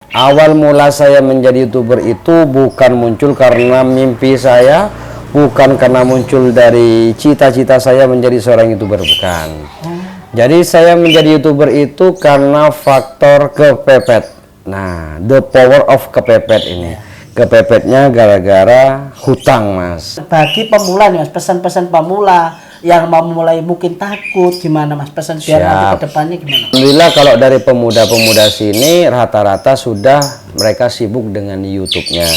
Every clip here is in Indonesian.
Awal mula saya menjadi YouTuber itu bukan muncul karena mimpi saya, bukan karena muncul dari cita-cita saya menjadi seorang YouTuber, bukan. Jadi saya menjadi YouTuber itu karena faktor kepepet. Nah, the power of kepepet ini. Kepepetnya gara-gara hutang, Mas. Bagi pemula nih Mas, pesan-pesan pemula yang mau mulai mungkin takut gimana Mas, pesan biar nanti ke depannya gimana? Alhamdulillah kalau dari pemuda-pemuda sini rata-rata sudah mereka sibuk dengan YouTube-nya.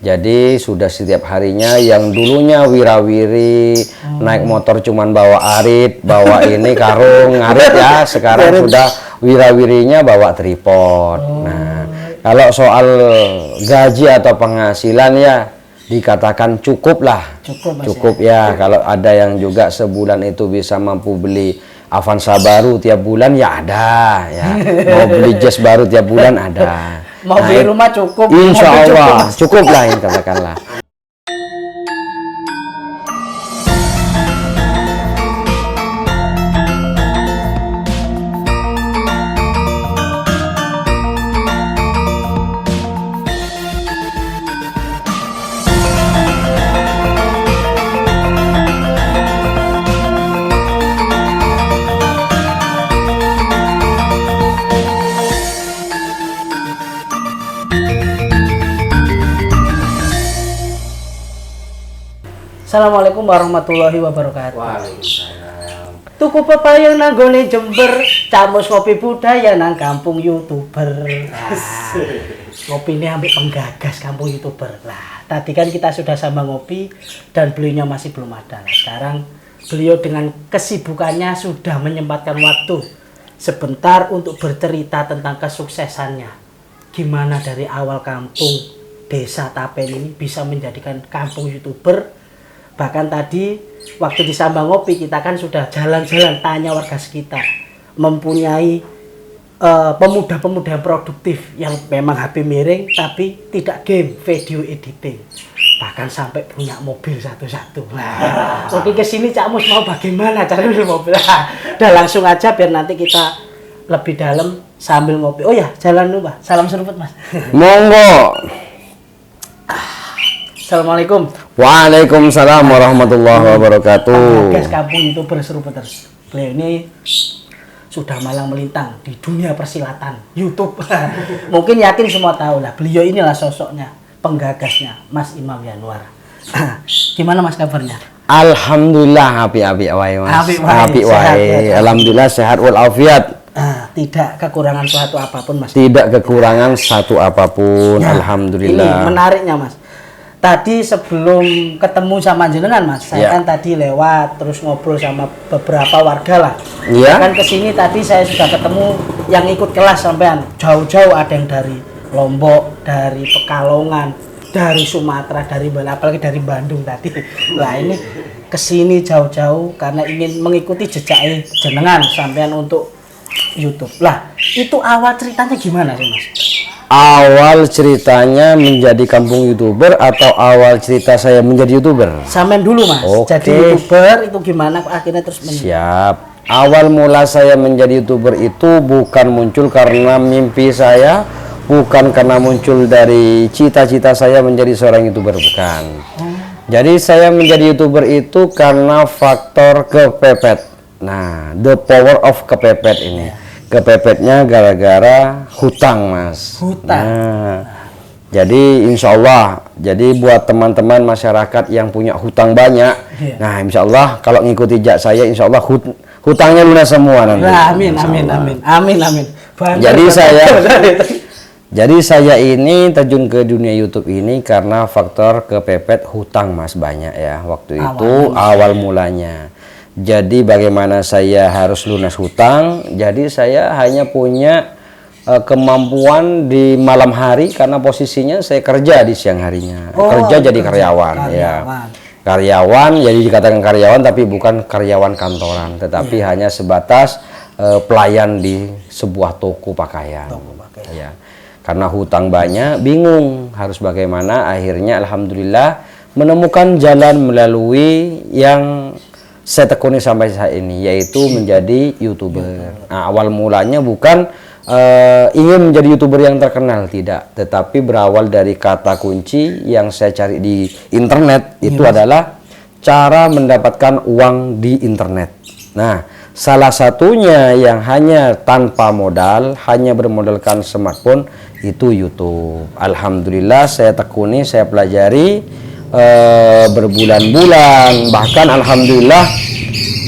Jadi sudah setiap harinya yang dulunya wirawiri naik motor cuman bawa arit, bawa ini karung ngarit ya, sekarang sudah wirawirinya bawa tripod. Nah, kalau soal gaji atau penghasilan ya dikatakan cukup lah, cukup ya. Kalau ada yang juga sebulan itu bisa mampu beli Avanza baru tiap bulan ya ada ya, mau beli Jazz baru tiap bulan ada. Mau beli rumah cukup, insya Allah cukup lah yang katakanlah. Assalamualaikum warahmatullahi wabarakatuh. Waalaikumsalam. Tuku pepayang nanggone Jember, camus ngopi budaya nang kampung YouTuber. Ngopi ini ambil penggagas kampung YouTuber. Lah, tadi kan kita sudah sama ngopi dan beliaunya masih belum ada. Nah, sekarang beliau dengan kesibukannya sudah menyempatkan waktu sebentar untuk bercerita tentang kesuksesannya. Gimana dari awal kampung Desa Tapen ini bisa menjadikan kampung YouTuber. Bahkan tadi waktu di Sambang Ngopi kita kan sudah jalan-jalan tanya warga sekitar, mempunyai pemuda-pemuda produktif yang memang HP miring tapi tidak game, video editing, bahkan sampai punya mobil satu-satu. Nah, oke, kesini Cak Mus mau bagaimana cari mobil? Udah langsung aja biar nanti kita lebih dalam sambil ngopi. Oh ya, jalan dulu Pak. Salam seruput Mas. Monggo. Assalamualaikum. Waalaikumsalam warahmatullahi wabarakatuh. Guys, kampung YouTuber seruput terus. Beliau ini sudah malang melintang di dunia persilatan YouTube. Mungkin yakin semua tahu lah. Beliau inilah sosoknya, penggagasnya, Mas Imam Yanuar. Gimana Mas kabarnya? Alhamdulillah api-api wae Mas. Api wae. Alhamdulillah sehat walafiat. Tidak kekurangan suatu apapun Mas. Tidak kekurangan satu apapun. Ya, alhamdulillah. Ini menariknya Mas. Tadi sebelum ketemu sama jenengan Mas, saya kan tadi lewat terus ngobrol sama beberapa warga lah. Iya. Kan kesini tadi saya sudah ketemu yang ikut kelas sampean. Jauh-jauh ada yang dari Lombok, dari Pekalongan, dari Sumatera, dari apalagi dari Bandung tadi. Lah ini kesini jauh-jauh karena ingin mengikuti jejak jenengan sampean untuk YouTube. Lah, itu awal ceritanya gimana sih Mas? Awal ceritanya menjadi kampung YouTuber atau awal cerita saya menjadi YouTuber? Sampean dulu Mas. Oke. Jadi YouTuber itu gimana kok akhirnya terus Siap. Awal mula saya menjadi YouTuber itu bukan muncul karena mimpi saya, bukan karena muncul dari cita-cita saya menjadi seorang YouTuber, bukan. Jadi saya menjadi YouTuber itu karena faktor kepepet. Nah, the power of kepepet ini. Kepepetnya gara-gara hutang, Mas. Hutang. Nah, jadi insya Allah, jadi buat teman-teman masyarakat yang punya hutang banyak, nah insya Allah kalau ngikuti jak saya, insya Allah hutangnya lunas semua nanti. Nah, amin, amin, amin, amin, amin. Jadi saya ini terjun ke dunia YouTube ini karena faktor kepepet hutang Mas, banyak ya waktu itu awal mulanya. Jadi bagaimana saya harus lunas hutang, jadi saya hanya punya kemampuan di malam hari karena posisinya saya kerja di siang harinya. Kerja jadi karyawan ya. Karyawan, jadi dikatakan karyawan tapi bukan karyawan kantoran, tetapi hanya sebatas pelayan di sebuah toko pakaian. Ya. Karena hutang banyak, bingung harus bagaimana, akhirnya alhamdulillah menemukan jalan melalui yang saya tekuni sampai saat ini, yaitu menjadi YouTuber. Nah, awal mulanya bukan ingin menjadi YouTuber yang terkenal, tidak, tetapi berawal dari kata kunci yang saya cari di internet itu adalah cara mendapatkan uang di internet. Nah, salah satunya yang hanya tanpa modal, hanya bermodalkan smartphone, itu YouTube. Alhamdulillah saya tekuni, saya pelajari berbulan-bulan, bahkan alhamdulillah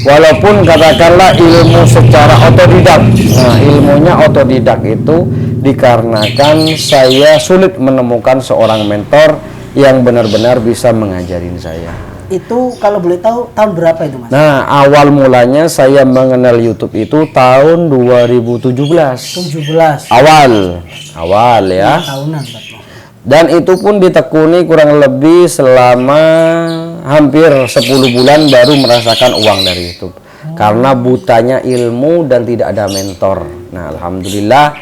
walaupun katakanlah ilmu secara otodidak. Nah, ilmunya otodidak itu dikarenakan saya sulit menemukan seorang mentor yang benar-benar bisa mengajarin saya. Itu kalau boleh tahu tahun berapa itu Mas? Nah, awal mulanya saya mengenal YouTube itu tahun 2017. 17. Awal ya. Tahunan Pak. Dan itu pun ditekuni kurang lebih selama hampir 10 bulan baru merasakan uang dari YouTube. Karena butanya ilmu dan tidak ada mentor. Nah, alhamdulillah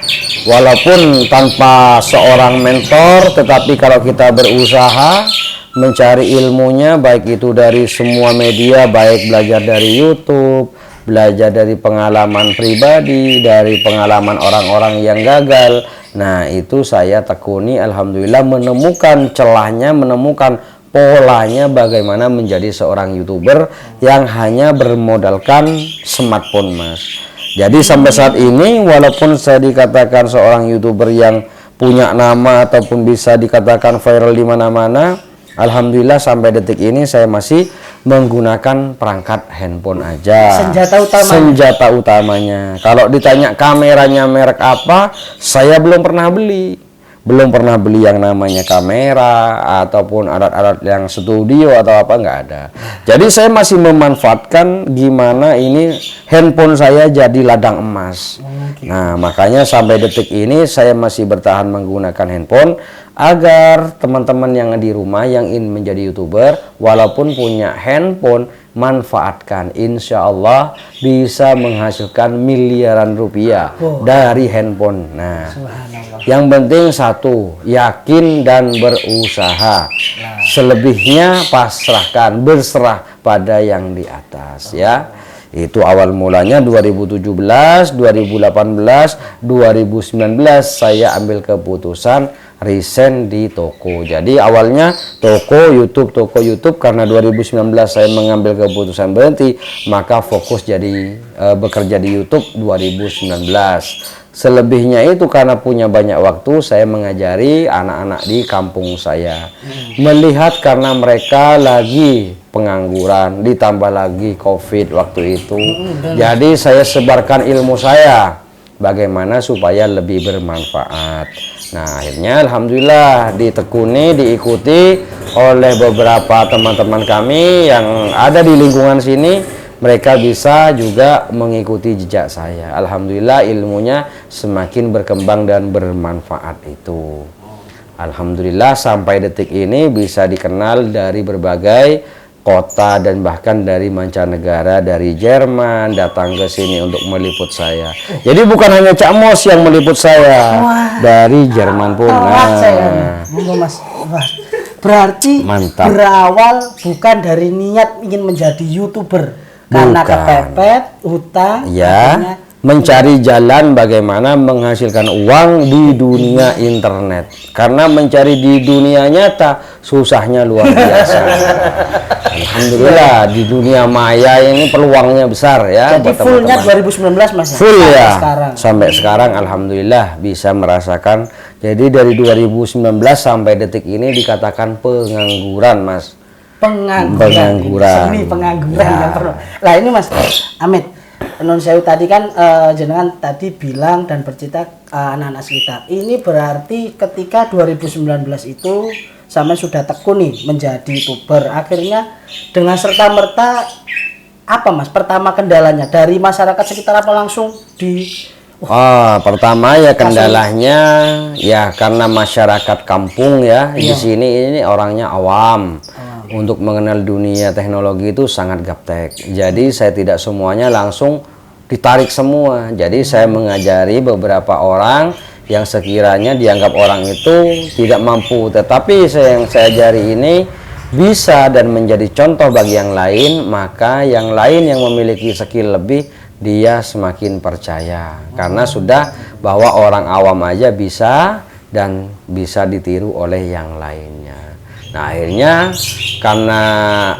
walaupun tanpa seorang mentor, tetapi kalau kita berusaha mencari ilmunya, baik itu dari semua media, baik belajar dari YouTube, belajar dari pengalaman pribadi, dari pengalaman orang-orang yang gagal. Nah, itu saya tekuni, alhamdulillah menemukan celahnya, menemukan polanya bagaimana menjadi seorang YouTuber yang hanya bermodalkan smartphone, Mas. Jadi sampai saat ini walaupun saya dikatakan seorang YouTuber yang punya nama ataupun bisa dikatakan viral di mana-mana, alhamdulillah sampai detik ini saya masih menggunakan perangkat handphone aja. Senjata utamanya. Kalau ditanya kameranya merek apa, saya belum pernah beli. Belum pernah beli yang namanya kamera ataupun alat-alat yang studio atau apa, nggak ada. Jadi saya masih memanfaatkan gimana ini handphone saya jadi ladang emas. Nah, makanya sampai detik ini saya masih bertahan menggunakan handphone agar teman-teman yang di rumah yang ingin menjadi YouTuber walaupun punya handphone, manfaatkan, insya Allah bisa menghasilkan miliaran rupiah dari handphone. Nah, yang penting satu, yakin dan berusaha. Selebihnya pasrahkan, berserah pada yang di atas ya. Itu awal mulanya 2017, 2018, 2019 saya ambil keputusan resign di toko. Jadi awalnya toko YouTube karena 2019 saya mengambil keputusan berhenti, maka fokus jadi bekerja di YouTube 2019. Selebihnya itu karena punya banyak waktu saya mengajari anak-anak di kampung saya. Melihat karena mereka lagi pengangguran, ditambah lagi COVID waktu itu. Jadi saya sebarkan ilmu saya bagaimana supaya lebih bermanfaat. Nah, akhirnya alhamdulillah ditekuni, diikuti oleh beberapa teman-teman kami yang ada di lingkungan sini. Mereka bisa juga mengikuti jejak saya. Alhamdulillah ilmunya semakin berkembang dan bermanfaat itu. Alhamdulillah sampai detik ini bisa dikenal dari berbagai kota dan bahkan dari mancanegara, dari Jerman datang ke sini untuk meliput saya. Jadi bukan hanya Cak Mos yang meliput saya, dari Jerman pun. Mas. Berarti mantap. Berawal bukan dari niat ingin menjadi YouTuber. Karena kepepet, hutang, ya, mencari jalan bagaimana menghasilkan uang di dunia internet. Karena mencari di dunia nyata susahnya luar biasa. Alhamdulillah di dunia maya ini peluangnya besar ya. Jadi fullnya 2019 Mas. Full ya. Sampai sekarang alhamdulillah bisa merasakan. Jadi dari 2019 sampai detik ini dikatakan pengangguran, Mas. Pengangguran. Seni pengangguran ya. Yang perlu. Lah ini Mas Amit, non sewu tadi kan jenengan tadi bilang dan bercerita anak-anak sekitar. Ini berarti ketika 2019 itu sama sudah tekun nih menjadi YouTuber. Akhirnya dengan serta-merta apa Mas? Pertama kendalanya dari masyarakat sekitar apa langsung di pertama ya kendalanya ya karena masyarakat kampung ya. Di sini ini orangnya awam. Untuk mengenal dunia teknologi itu sangat gaptek. Jadi saya tidak semuanya langsung ditarik semua. Jadi saya mengajari beberapa orang yang sekiranya dianggap orang itu tidak mampu. Tetapi yang saya ajari ini bisa dan menjadi contoh bagi yang lain. Maka yang lain yang memiliki skill lebih dia semakin percaya karena sudah bahwa orang awam aja bisa dan bisa ditiru oleh yang lainnya. Nah, akhirnya karena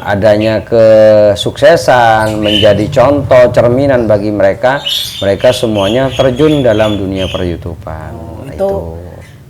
adanya kesuksesan menjadi contoh cerminan bagi mereka, mereka semuanya terjun dalam dunia per-YouTuber. Itu.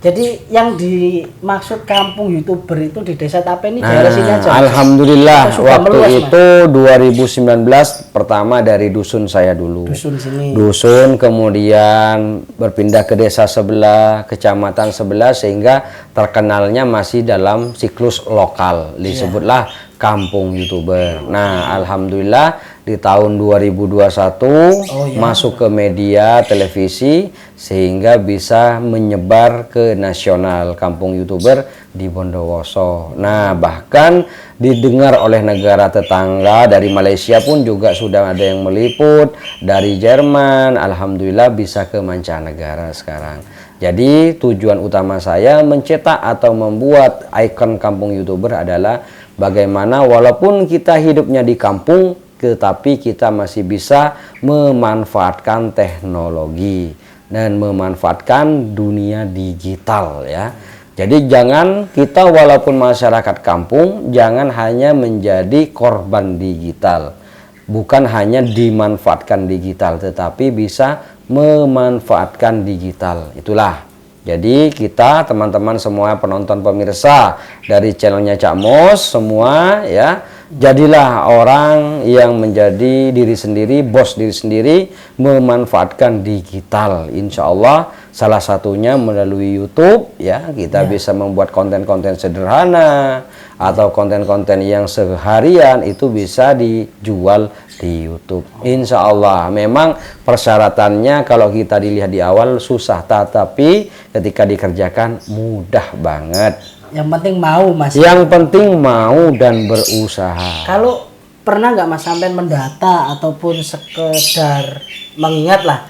Jadi yang dimaksud kampung YouTuber itu di desa Tape ini daerah sini aja. Alhamdulillah waktu itu 2019 pertama dari dusun saya dulu. Dusun sini. Dusun kemudian berpindah ke desa sebelah, kecamatan sebelah sehingga terkenalnya masih dalam siklus lokal. Disebutlah kampung YouTuber. Nah, alhamdulillah di tahun 2021 masuk ke media televisi sehingga bisa menyebar ke nasional kampung YouTuber di Bondowoso. Nah, bahkan didengar oleh negara tetangga, dari Malaysia pun juga sudah ada yang meliput, dari Jerman, alhamdulillah bisa ke mancanegara sekarang. Jadi tujuan utama saya mencetak atau membuat ikon kampung YouTuber adalah bagaimana walaupun kita hidupnya di kampung, tetapi kita masih bisa memanfaatkan teknologi dan memanfaatkan dunia digital ya. Jadi jangan kita walaupun masyarakat kampung, jangan hanya menjadi korban digital. Bukan hanya dimanfaatkan digital, tetapi bisa memanfaatkan digital. Itulah. Jadi kita teman-teman semua penonton pemirsa dari channelnya Cak Mos semua ya, jadilah orang yang menjadi diri sendiri, bos diri sendiri, memanfaatkan digital. Insya Allah salah satunya melalui YouTube ya, kita bisa membuat konten-konten sederhana atau konten-konten yang seharian itu bisa dijual di YouTube. Insya Allah memang persyaratannya kalau kita dilihat di awal susah, tetapi ketika dikerjakan mudah banget. Yang penting mau, Mas. Yang penting mau dan berusaha. Kalau pernah nggak Mas sampai mendata ataupun sekedar mengingat lah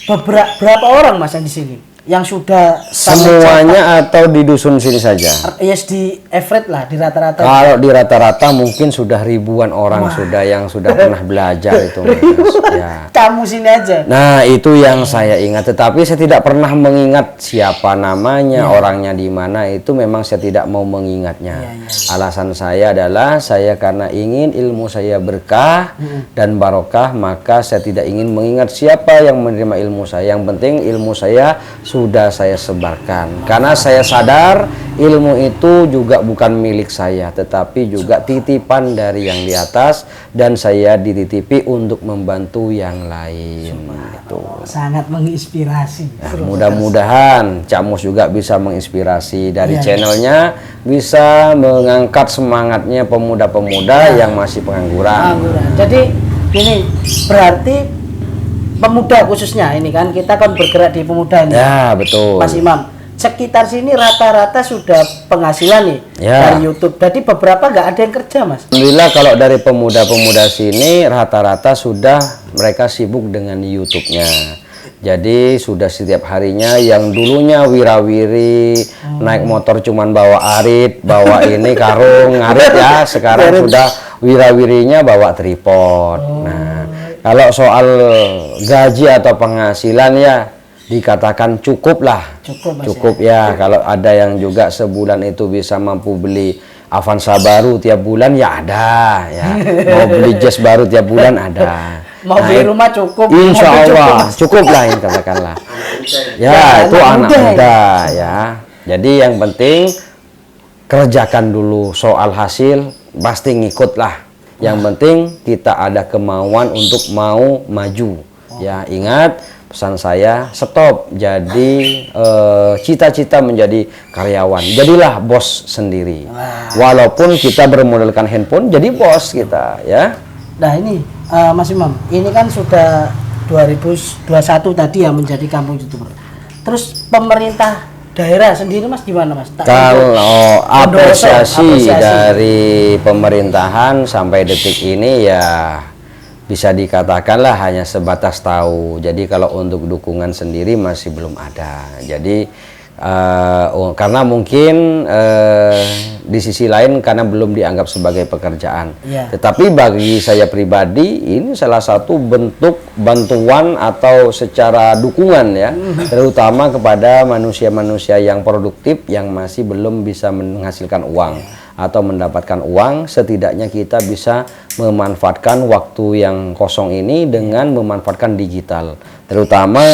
berapa orang Mas yang di sini yang sudah semuanya atau di dusun sini saja? Yes, di average lah, di rata-rata. Kalau di rata-rata mungkin sudah ribuan orang yang sudah pernah belajar itu. Ya. Kamu sini aja. Nah, itu yang saya ingat. Tetapi saya tidak pernah mengingat siapa namanya, orangnya di mana. Itu memang saya tidak mau mengingatnya. Alasan saya adalah saya karena ingin ilmu saya berkah dan barokah, maka saya tidak ingin mengingat siapa yang menerima ilmu saya. Yang penting ilmu saya sudah saya sebarkan karena saya sadar ilmu itu juga bukan milik saya tetapi juga titipan dari yang di atas dan saya dititipi untuk membantu yang lain. Itu sangat menginspirasi. Nah, mudah-mudahan Cak Mos juga bisa menginspirasi dari channelnya, bisa mengangkat semangatnya pemuda-pemuda yang masih pengangguran. Jadi ini berarti pemuda khususnya ini kan kita kan bergerak di pemuda ini. Ya, betul. Mas Imam, sekitar sini rata-rata sudah penghasilan nih dari YouTube. Jadi beberapa nggak ada yang kerja, Mas. Alhamdulillah kalau dari pemuda-pemuda sini rata-rata sudah mereka sibuk dengan YouTube-nya. Jadi sudah setiap harinya yang dulunya wirawiri naik motor cuman bawa arit, bawa ini karung ngarit ya, sekarang sudah wirawirinya bawa tripod. Nah, kalau soal gaji atau penghasilan ya dikatakan cukup lah. Cukup ya. Kalau ada yang juga sebulan itu bisa mampu beli Avanza baru tiap bulan ya ada ya. Mau beli Jazz baru tiap bulan ada. Mau beli rumah cukup. Insya Allah cukup lah ini katakanlah. Ya, itu anak muda ya. Jadi yang penting kerjakan dulu, soal hasil pasti ngikut lah. Yang penting kita ada kemauan untuk mau maju. Ya, ingat pesan saya, stop jadi cita-cita menjadi karyawan. Jadilah bos sendiri. Walaupun kita bermodalkan handphone, jadi bos kita ya. Nah, ini Mas Imam, ini kan sudah 2021 tadi ya menjadi kampung YouTuber. Terus pemerintah daerah sendiri Mas gimana Mas? Kalau apresiasi dari pemerintahan sampai detik ini ya bisa dikatakanlah hanya sebatas tahu. Jadi kalau untuk dukungan sendiri masih belum ada. Jadi Karena mungkin di sisi lain karena belum dianggap sebagai pekerjaan. Tetapi bagi saya pribadi ini salah satu bentuk bantuan atau secara dukungan ya, terutama kepada manusia-manusia yang produktif yang masih belum bisa menghasilkan uang atau mendapatkan uang. Setidaknya kita bisa memanfaatkan waktu yang kosong ini dengan memanfaatkan digital, terutama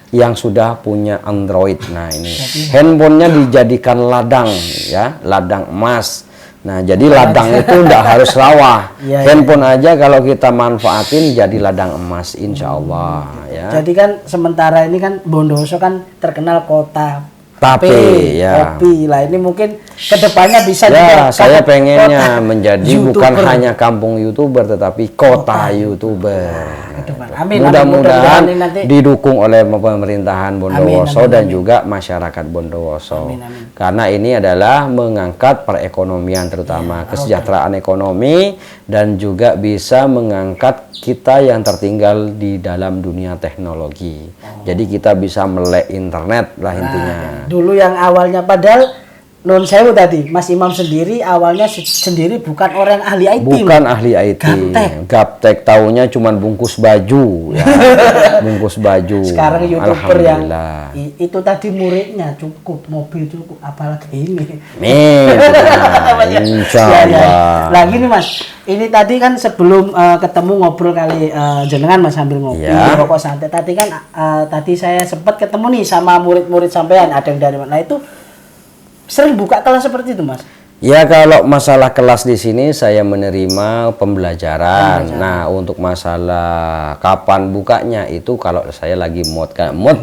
yang sudah punya Android. Nah ini handphonenya dijadikan ladang ya, ladang emas. Nah jadi ladang itu tidak harus rawa. Handphone aja kalau kita manfaatin jadi ladang emas, insya Allah ya. Jadi kan sementara ini kan Bondowoso kan terkenal kota Tape ya. kopi lah, ini mungkin kedepannya bisa ya, juga saya pengennya kota menjadi YouTuber. bukan hanya kampung YouTuber tetapi kota YouTuber. Amin, Mudah-mudahan amin, nanti didukung oleh pemerintahan Bondowoso dan juga masyarakat Bondowoso. Karena ini adalah mengangkat perekonomian, terutama kesejahteraan ekonomi, dan juga bisa mengangkat kita yang tertinggal di dalam dunia teknologi. Jadi kita bisa melek internet lah intinya. Dulu yang awalnya padahal non sewu tadi, Mas Imam sendiri awalnya sendiri bukan orang ahli IT. Bukan ahli IT. Gaptek taunya cuman bungkus baju ya. Bungkus baju. Sekarang YouTuber yang itu tadi muridnya cukup, mobil cukup, apalagi ini. Nih, insya Allah. Nah gini Mas, ini tadi kan sebelum ketemu ngobrol kali jenengan Mas sambil ngopi, rokok santai. Tadi kan tadi saya sempat ketemu nih sama murid-murid sampean, ada yang dari mana itu sering buka kelas seperti itu, Mas? Ya, kalau masalah kelas di sini saya menerima pembelajaran. Nah, untuk masalah kapan bukanya itu kalau saya lagi mood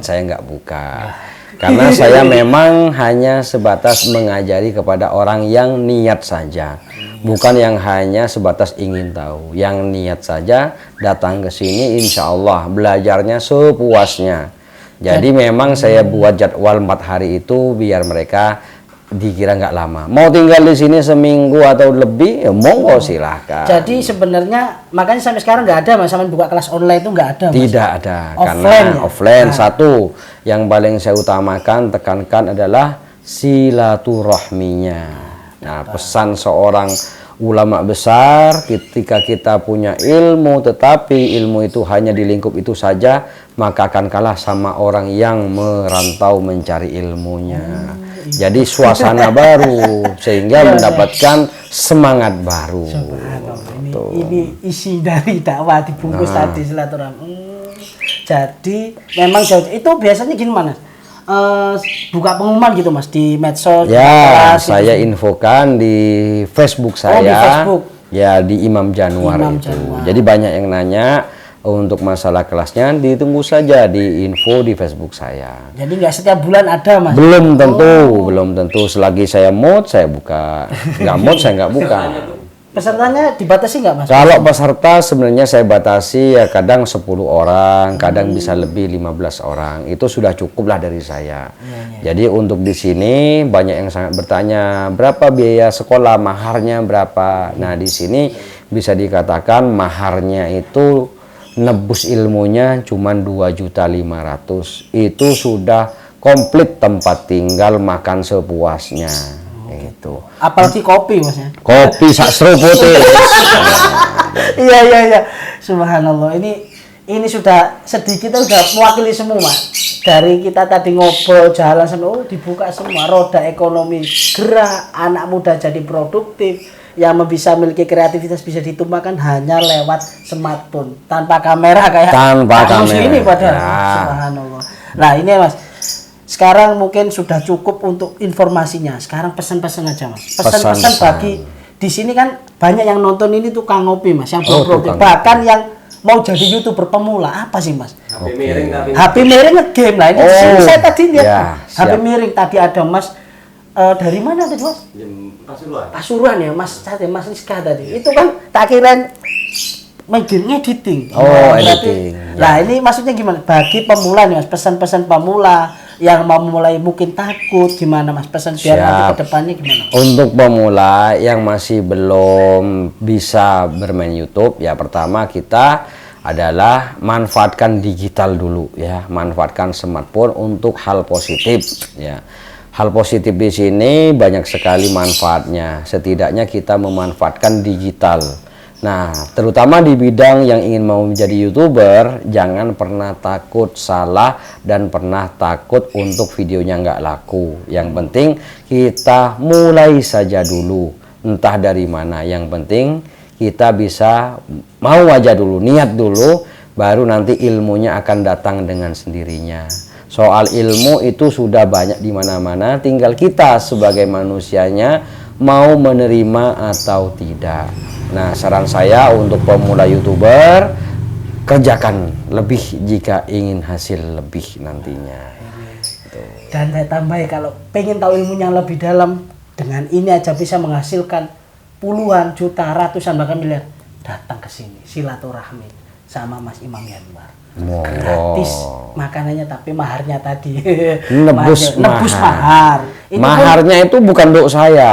saya nggak buka. Karena saya memang hanya sebatas mengajari kepada orang yang niat saja. Bukan yang hanya sebatas ingin tahu. Yang niat saja datang ke sini, insya Allah belajarnya sepuasnya. Jadi memang saya buat jadwal 4 hari itu biar mereka dikira nggak lama. Mau tinggal di sini seminggu atau lebih, ya monggo silahkan. Jadi sebenarnya makanya sampai sekarang nggak ada Mas, sampai buka kelas online itu nggak ada Mas? Tidak ada, offline, karena offline satu yang paling saya utamakan, tekankan adalah silaturahminya. Nah, pesan seorang ulama besar, ketika kita punya ilmu tetapi ilmu itu hanya di lingkup itu saja, maka akan kalah sama orang yang merantau mencari ilmunya. Jadi suasana baru sehingga mendapatkan semangat baru. Ini isi dari dakwah dibungkus tadi silaturahmi. Jadi memang itu biasanya gini Mas, buka pengumuman gitu Mas di medsos. Ya, saya infokan di Facebook saya. Di Facebook. Ya, di Imam Januar itu. Jadi banyak yang nanya. Untuk masalah kelasnya ditunggu saja di info di Facebook saya. Jadi nggak setiap bulan ada Mas? Belum tentu, belum tentu. Selagi saya mood saya buka, nggak mood saya nggak buka. Pesertanya dibatasi nggak Mas? Kalau peserta sebenarnya saya batasi ya kadang 10 orang, kadang bisa lebih 15 orang. Itu sudah cukup lah dari saya. Jadi untuk di sini banyak yang sangat bertanya berapa biaya sekolah, maharnya berapa. Nah di sini bisa dikatakan maharnya itu nebus ilmunya cuma 2.500.000, itu sudah komplit tempat tinggal, makan sepuasnya. Itu. Apalagi kopi Mas ya? Kopi sak seruputnya. Iya. Subhanallah. Ini sudah sedikit sudah mewakili semua Mas. Dari kita tadi ngobrol jalan sampai dibuka semua, roda ekonomi gerak, anak muda jadi produktif. Yang bisa memiliki kreativitas bisa ditumpahkan hanya lewat smartphone tanpa kamera kayak ini padahal. Subhanallah. Nah ini Mas, sekarang mungkin sudah cukup untuk informasinya. Sekarang pesan-pesan aja Mas. Pesan-pesan bagi di sini kan banyak yang nonton ini tukang ngopi Mas, yang produktif, bahkan yang mau jadi YouTuber pemula. Apa sih Mas? HP miring ngegame lah. Ini saya tadi lihat HP miring tadi ada Mas. Dari mana tadi Mas? Pasuruan ya Mas Rizka tadi. Itu kan tak kirain editing. Editing. Nah ini maksudnya gimana? Bagi pemula nih Mas, pesan-pesan pemula yang mau mulai mungkin takut gimana Mas? Pesan biar nanti ke depannya gimana? Untuk pemula yang masih belum bisa bermain YouTube, ya pertama kita adalah manfaatkan digital dulu ya, manfaatkan smartphone untuk hal positif ya. Hal positif di sini banyak sekali manfaatnya. Setidaknya kita memanfaatkan digital. Nah, terutama di bidang yang ingin mau menjadi YouTuber, jangan pernah takut salah dan pernah takut untuk videonya nggak laku. Yang penting kita mulai saja dulu, entah dari mana. Yang penting kita bisa mau aja dulu, niat dulu, baru nanti ilmunya akan datang dengan sendirinya. Soal ilmu itu sudah banyak di mana-mana, tinggal kita sebagai manusianya mau menerima atau tidak. Nah, saran saya untuk pemula YouTuber, kerjakan lebih jika ingin hasil lebih nantinya. Dan saya tambah ya, kalau pengen tahu ilmunya lebih dalam, dengan ini aja bisa menghasilkan puluhan juta, ratusan bahkan miliar. Datang ke sini, silaturahmi sama Mas Imam Yanwar. Gratis makanannya, tapi maharnya tadi Nebus mahar. Itu maharnya itu bukan untuk saya.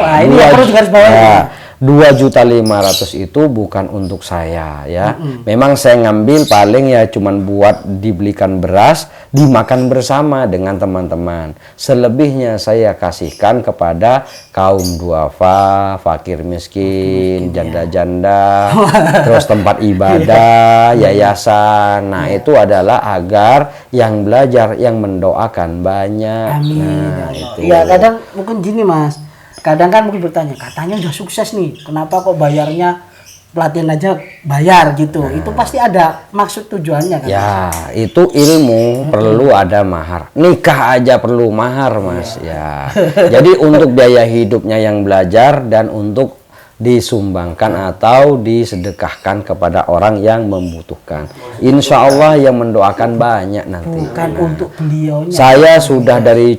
Nah ini yang perlu digarisbawahi. 2.500.000 itu bukan untuk saya ya. Memang saya ngambil paling ya cuman buat dibelikan beras, dimakan bersama dengan teman-teman. Selebihnya saya kasihkan kepada kaum duafa, fakir miskin, janda-janda, terus tempat ibadah, yayasan. Nah, itu adalah agar yang belajar, yang mendoakan banyak. Amin. Nah, itu. Ya kadang mungkin gini Mas, kadang kan mungkin bertanya, katanya udah sukses nih, kenapa kok bayarnya pelatihan aja bayar gitu? Itu pasti ada maksud tujuannya kan? Ya, itu ilmu perlu ada mahar. Nikah aja perlu mahar, Mas. Ya. Jadi untuk biaya hidupnya yang belajar dan untuk disumbangkan atau disedekahkan kepada orang yang membutuhkan. Insya Allah yang mendoakan banyak nanti. Bukan untuk beliaunya. Saya sudah dari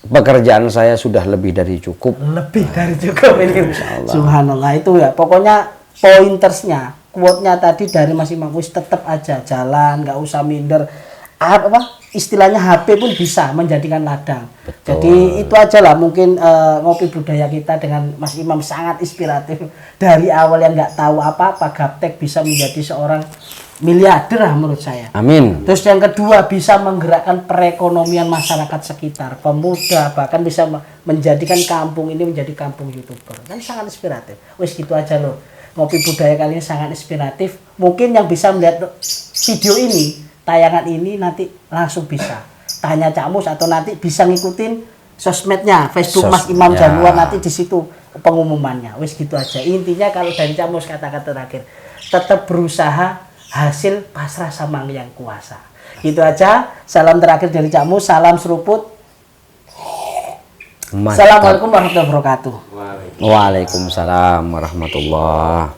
pekerjaan saya sudah lebih dari cukup. Lebih dari cukup ini. Subhanallah, itu ya. Pokoknya pointersnya, quote-nya tadi dari Mas Imam, wis tetap aja jalan, nggak usah minder. Apa istilahnya, HP pun bisa menjadikan ladang. Betul. Jadi itu aja lah mungkin ngopi budaya kita dengan Mas Imam sangat inspiratif. Dari awal yang nggak tahu apa-apa gaptek bisa menjadi seorang miliarder lah menurut saya. Amin. Terus yang kedua, bisa menggerakkan perekonomian masyarakat sekitar, pemuda, bahkan bisa menjadikan kampung ini menjadi kampung YouTuber. Kan sangat inspiratif. Wis gitu aja loh. Ngopi budaya kali ini sangat inspiratif. Mungkin yang bisa melihat video ini, tayangan ini nanti langsung bisa tanya Cak Mus, atau nanti bisa ngikutin sosmednya Facebook Mas Imam Yanwar, nanti di situ pengumumannya. Wis gitu aja. Intinya kalau dari Cak Mus, kata-kata terakhir, tetap berusaha, hasil pasrah sama yang kuasa. Gitu aja. Salam terakhir dari Cak Mus, salam seruput. Assalamualaikum warahmatullahi wabarakatuh. Waalaikumsalam warahmatullahi